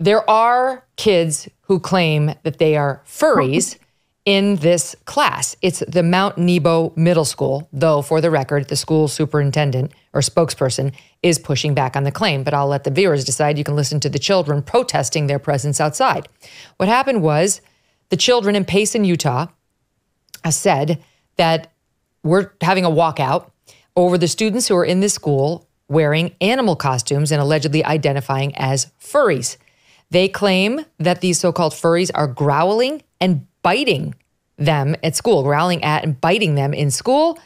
there are kids who claim that they are furries in this class. It's the Mount Nebo Middle School, though, for the record, the school superintendent or spokesperson is pushing back on the claim, but I'll let the viewers decide. You can listen to the children protesting their presence outside. What happened was the children in Payson, Utah, said that we're having a walkout over the students who are in this school wearing animal costumes and allegedly identifying as furries. They claim that these so-called furries are growling and biting them at school, growling at and biting them in school.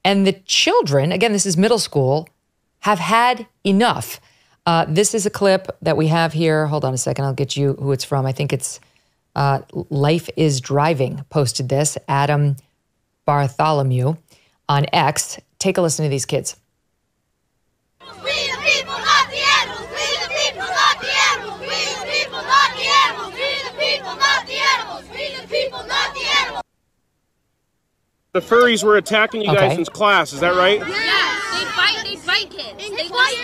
And the children, again, this is middle school, have had enough. This is a clip that we have here. Hold on a second. I'll get you who it's from. I think it's Life is Driving posted this. Adam Bartholomew on X. Take a listen to these kids. We the people, not the animals. We the people, not the animals. We the people, not the animals. We the people, not the animals. We the people, not the animals. The furries were attacking you guys in class, is that right? Yeah, they bite kids. They bite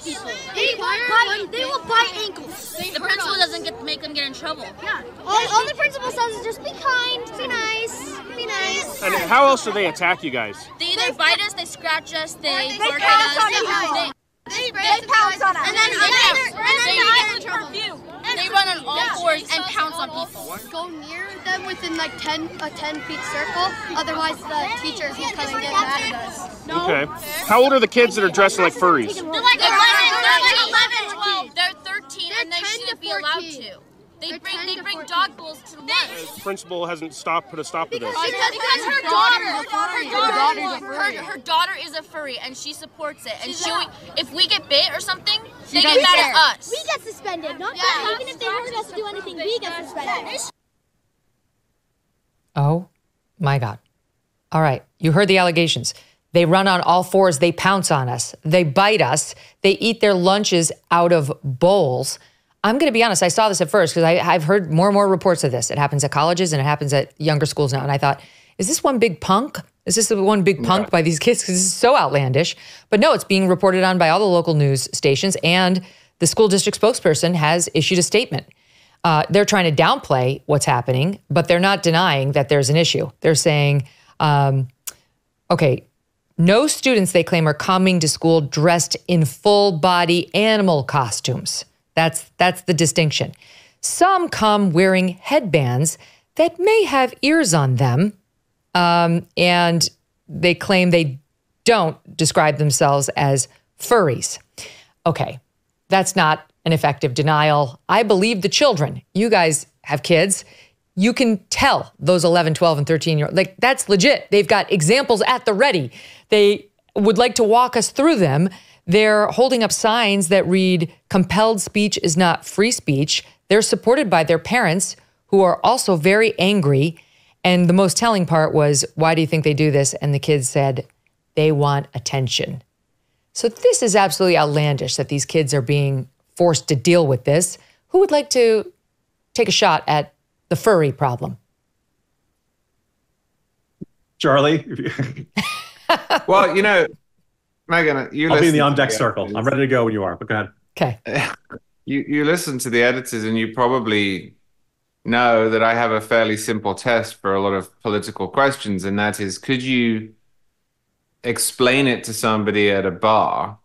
people. They will bite ankles. The principal doesn't make them get in trouble. Yeah. All the principal says is just be kind, be nice, be nice. And how else do they attack you guys? They either bite us, they scratch us, they bark pounce at on us. They pounce on us. And then they run on all fours and pounce on people. Go near them within like a 10-feet circle. Otherwise, the teachers will come and get mad at us. No. Okay. How old are the kids that are dressing like furries? They're like 11, 12. They're 13, and they shouldn't be allowed to. They bring dog bowls to lunch. The principal hasn't put a stop to this. Because her daughter is a furry, and she supports it. And if we get bit or something, they get mad at us. We get suspended, not them. Even if they weren't us to do anything, we get suspended. Oh my God. All right. You heard the allegations. They run on all fours. They pounce on us. They bite us. They eat their lunches out of bowls. I'm going to be honest. I saw this at first because I've heard more and more reports of this. It happens at colleges and it happens at younger schools now. And I thought, is this one big punk? Is this the one big punk by these kids? Because this is so outlandish. But no, it's being reported on by all the local news stations. And the school district spokesperson has issued a statement. They're trying to downplay what's happening, but they're not denying that there's an issue. They're saying, okay, no students, they claim, are coming to school dressed in full body animal costumes. That's the distinction. Some come wearing headbands that may have ears on them, and they claim they don't describe themselves as furries. Okay, that's not an effective denial. I believe the children. You guys have kids. You can tell those 11, 12, and 13-year-olds, like, that's legit. They've got examples at the ready. They would like to walk us through them. They're holding up signs that read, compelled speech is not free speech. They're supported by their parents, who are also very angry. And the most telling part was, why do you think they do this? And the kids said, they want attention. So this is absolutely outlandish that these kids are being forced to deal with this. Who would like to take a shot at the furry problem? Charlie? Well, Megyn, I'll be in the on-deck circle. I'm ready to go when you are, but go ahead. Okay. You listen to the editors and you probably know that I have a fairly simple test for a lot of political questions, and that is, could you explain it to somebody at a bar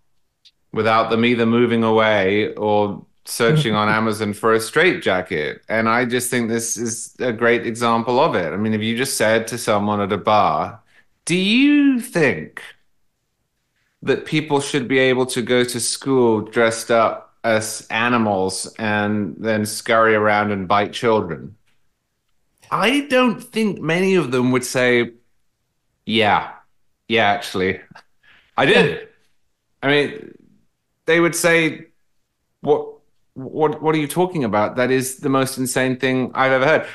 without them either moving away or searching on Amazon for a straitjacket? And I just think this is a great example of it. I mean, if you just said to someone at a bar, do you think that people should be able to go to school dressed up as animals and then scurry around and bite children? I don't think many of them would say, yeah, actually, I did. I mean, they would say, what are you talking about? That is the most insane thing I've ever heard.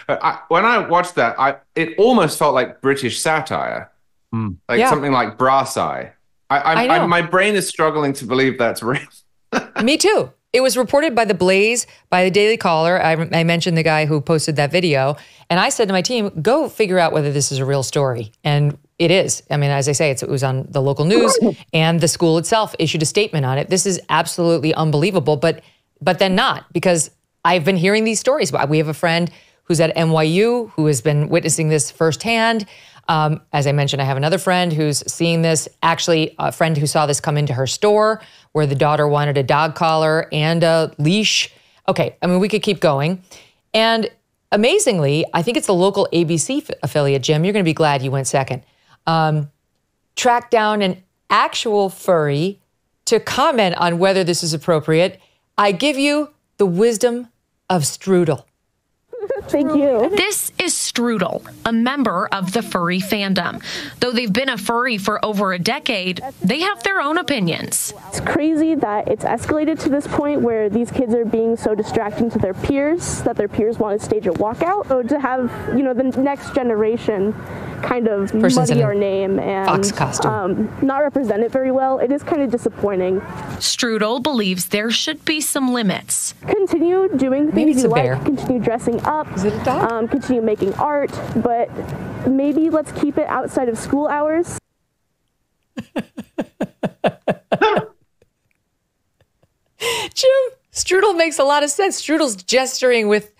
When I watched that, it almost felt like British satire, something like Brass Eye. My brain is struggling to believe that's real. Me too. It was reported by The Blaze, by the Daily Caller. I mentioned the guy who posted that video. And I said to my team, go figure out whether this is a real story. And it is. I mean, as I say, it was on the local news, and the school itself issued a statement on it. This is absolutely unbelievable, but then not, because I've been hearing these stories. We have a friend who's at NYU who has been witnessing this firsthand. As I mentioned, I have another friend who's seeing this, actually a friend who saw this come into her store where the daughter wanted a dog collar and a leash. Okay, I mean, we could keep going. And amazingly, I think it's the local ABC affiliate, Jim, you're going to be glad you went second, tracked down an actual furry to comment on whether this is appropriate. I give you the wisdom of Strudel. Thank you. This is Strudel, a member of the furry fandom. Though they've been a furry for over a decade, they have their own opinions. It's crazy that it's escalated to this point where these kids are being so distracting to their peers that their peers want to stage a walkout, or to have, you know, the next generation kind of muddy our name and fox costume. Not represent it very well. It is kind of disappointing. Strudel believes there should be some limits. Continue doing the things you bear. like, continue dressing up, Is it a dog? continue making art, but maybe let's keep it outside of school hours. Jim, Strudel makes a lot of sense. Strudel's gesturing with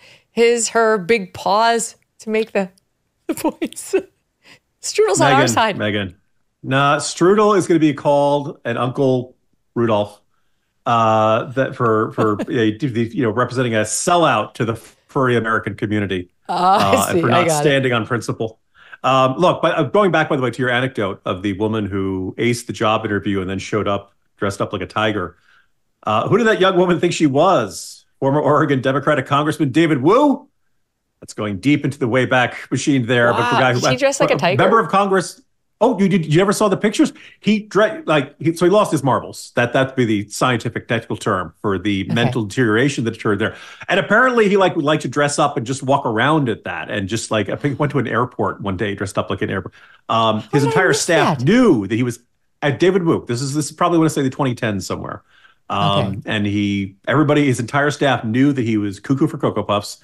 her big paws to make the points. Strudel's on our side. Megyn. Nah, Strudel is going to be called an Uncle Rudolph. That for representing a sellout to the furry American community, and for not standing on principle. Look, but going back, by the way, to your anecdote of the woman who aced the job interview and then showed up dressed up like a tiger. Who did that young woman think she was? Former Oregon Democratic Congressman David Wu. That's going deep into the Wayback Machine there. Wow. But for a guy who She dressed like a tiger? member of Congress. Oh, you never saw the pictures? He lost his marbles. That'd be the scientific technical term for the mental deterioration that occurred there. And apparently he would like to dress up and just walk around at that. And just I think went to an airport one day dressed up like an airport. His entire staff knew that he was at David Wu. This is probably want to say the 2010s somewhere. And his entire staff knew that he was cuckoo for Cocoa Puffs,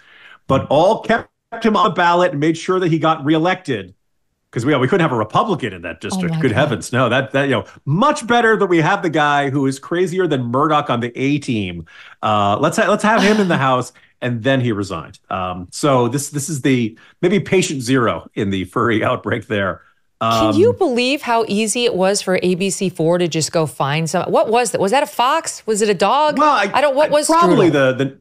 but all kept him on the ballot and made sure that he got reelected. Because we couldn't have a Republican in that district. Good heavens, no! That much better that we have the guy who is crazier than Murdoch on the A team. Let's have him in the House, and then he resigned. So this is the maybe patient zero in the furry outbreak there. Can you believe how easy it was for ABC4 to just go find some? What was that? Was that a fox? Was it a dog? Well, what was probably Strudel?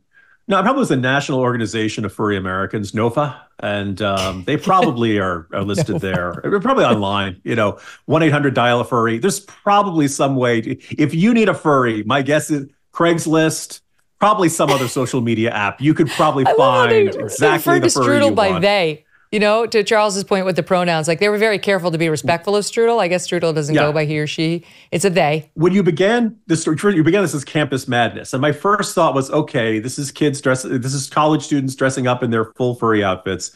it probably was the National Organization of Furry Americans, NOFA, and they probably are listed there. They're probably online, 1-800-DIAL-A-FURRY. There's probably some way if you need a furry, my guess is Craigslist, probably some other social media app. You could probably find exactly the furry Strudel you by want. they. To Charles's point with the pronouns, they were very careful to be respectful of Strudel. I guess Strudel doesn't go by he or she. It's a they. When you began this as campus madness. And my first thought was, okay, this is college students dressing up in their full furry outfits.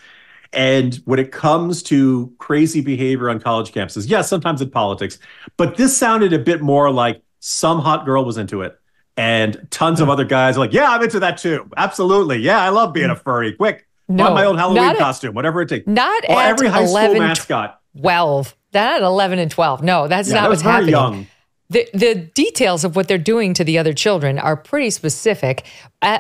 And when it comes to crazy behavior on college campuses, yes, sometimes in politics, but this sounded a bit more like some hot girl was into it. And tons of other guys are like, yeah, I'm into that too. Absolutely. Yeah, I love being a furry. Quick. No, my old Halloween costume, whatever it takes. Not or at every high 11, school mascot. 12. Not at 11 and 12. No, that's not what's happening. Young. The details of what they're doing to the other children are pretty specific.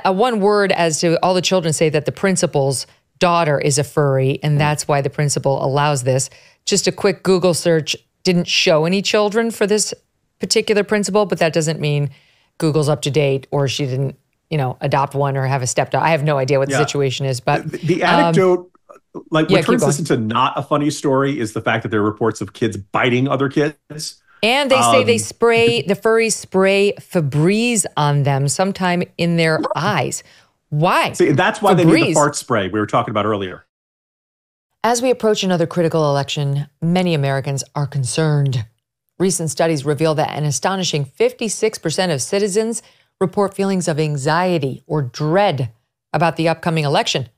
One word as to all the children say that the principal's daughter is a furry, and that's why the principal allows this. Just a quick Google search didn't show any children for this particular principal, but that doesn't mean Google's up to date or she didn't adopt one or have a stepdaughter. I have no idea what the situation is, but the anecdote, what turns this into not a funny story is the fact that there are reports of kids biting other kids. And they say the furries spray Febreze on them sometime in their eyes. Why? See, that's why they need the fart spray we were talking about earlier. As we approach another critical election, many Americans are concerned. Recent studies reveal that an astonishing 56% of citizens report feelings of anxiety or dread about the upcoming election.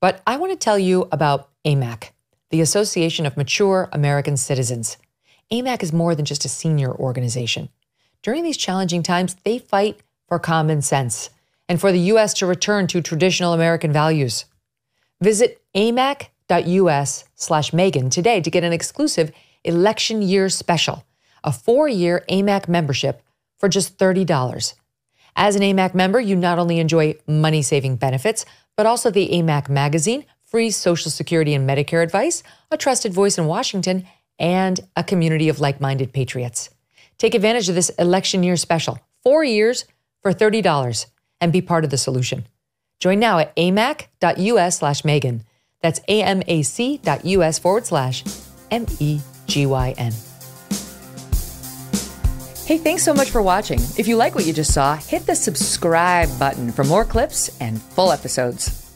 But I want to tell you about AMAC, the Association of Mature American Citizens. AMAC is more than just a senior organization. During these challenging times, they fight for common sense and for the U.S. to return to traditional American values. Visit amac.us/Megyn today to get an exclusive election year special, a 4-year AMAC membership for just $30. As an AMAC member, you not only enjoy money-saving benefits, but also the AMAC magazine, free Social Security and Medicare advice, a trusted voice in Washington, and a community of like-minded patriots. Take advantage of this election year special, 4 years for $30, and be part of the solution. Join now at amac.us/Megyn. That's amac.us/MEGYN. Hey, thanks so much for watching. If you like what you just saw, hit the subscribe button for more clips and full episodes.